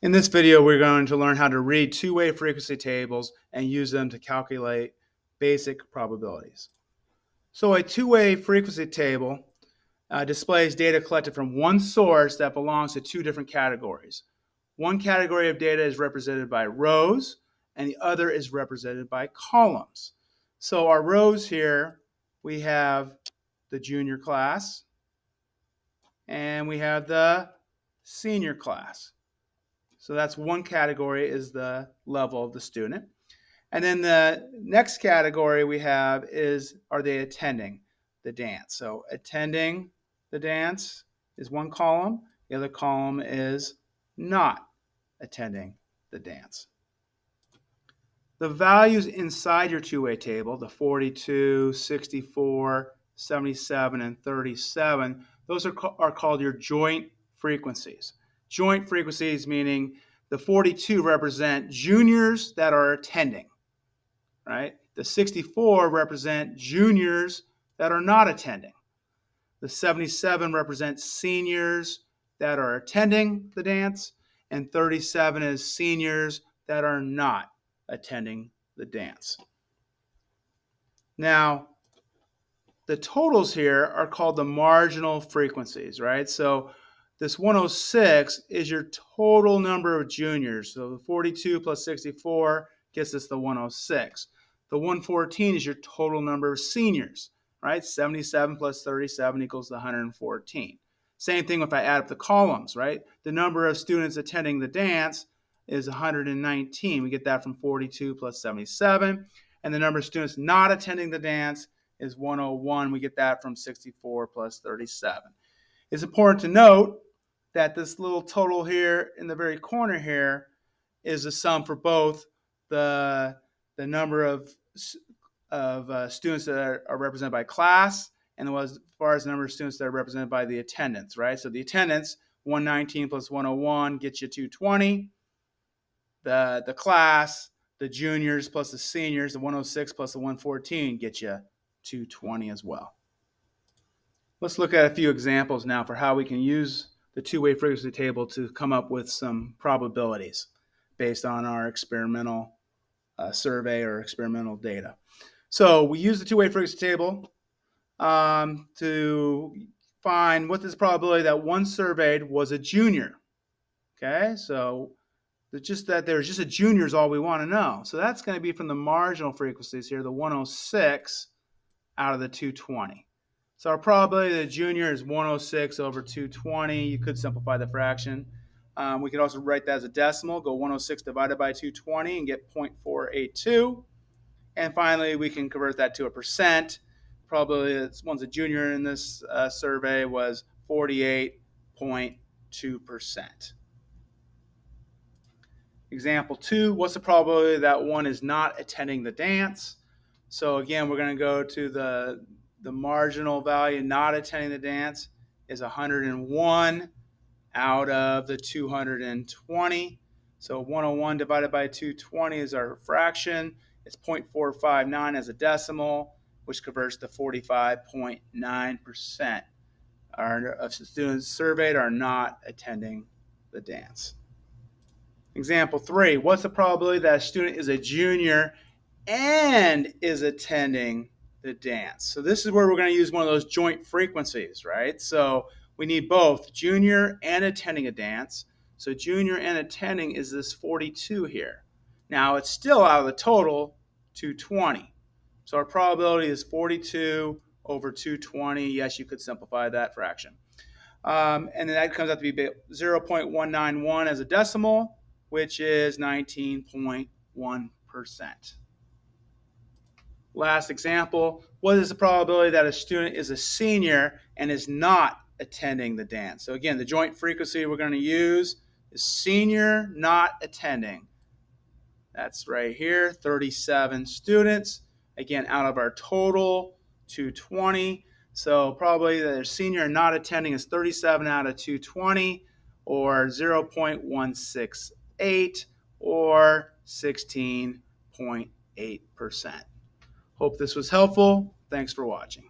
In this video, we're going to learn how to read two-way frequency tables and use them to calculate basic probabilities. So a two-way frequency table displays data collected from one source that belongs to two different categories. One category of data is represented by rows, and the other is represented by columns. So our rows here, we have the junior class, and we have the senior class. So that's one category, is the level of the student. And then the next category we have is, are they attending the dance? So attending the dance is one column. The other column is not attending the dance. The values inside your two-way table, the 42, 64, 77, and 37, those are called your joint frequencies. Joint frequencies meaning the 42 represent juniors that are attending, right? The 64 represent juniors that are not attending. The 77 represents seniors that are attending the dance, and 37 is seniors that are not attending the dance. Now, the totals here are called the marginal frequencies, right? So this 106 is your total number of juniors. So the 42 plus 64 gets us the 106. The 114 is your total number of seniors, right? 77 plus 37 equals the 114. Same thing if I add up the columns, right? The number of students attending the dance is 119. We get that from 42 plus 77. And the number of students not attending the dance is 101. We get that from 64 plus 37. It's important to note that this little total here in the very corner here is the sum for both the number of students that are represented by class, and as far as the number of students that are represented by the attendance, right? So the attendance, 119 plus 101 gets you 220. The class, the juniors plus the seniors, the 106 plus the 114 gets you 220 as well. Let's look at a few examples now for how we can use the two-way frequency table to come up with some probabilities based on our experimental survey or experimental data. So we use the two-way frequency table to find what is the probability that one surveyed was a junior. Okay, so just that there's just a junior is all we want to know. So that's going to be from the marginal frequencies here, the 106 out of the 220. So our probability that junior is 106 over 220. You could simplify the fraction. We could also write that as a decimal, go 106 divided by 220 and get 0.482. And finally, we can convert that to a percent. Probably one's a junior in this survey was 48.2%. Example 2, what's the probability that one is not attending the dance? So again, we're going to go to the marginal value not attending the dance is 101 out of the 220. So 101 divided by 220 is our fraction. It's 0.459 as a decimal, which converts to 45.9% of students surveyed are not attending the dance. Example 3, what's the probability that a student is a junior and is attending the dance? So this is where we're going to use one of those joint frequencies, right? So we need both junior and attending a dance. So junior and attending is this 42 here. Now it's still out of the total 220. So our probability is 42 over 220. Yes, you could simplify that fraction. And then that comes out to be 0.191 as a decimal, which is 19.1%. Last example, what is the probability that a student is a senior and is not attending the dance? So again, the joint frequency we're going to use is senior not attending. That's right here, 37 students. Again, out of our total 220. So probably the senior not attending is 37 out of 220, or 0.168, or 16.8%. Hope this was helpful. Thanks for watching.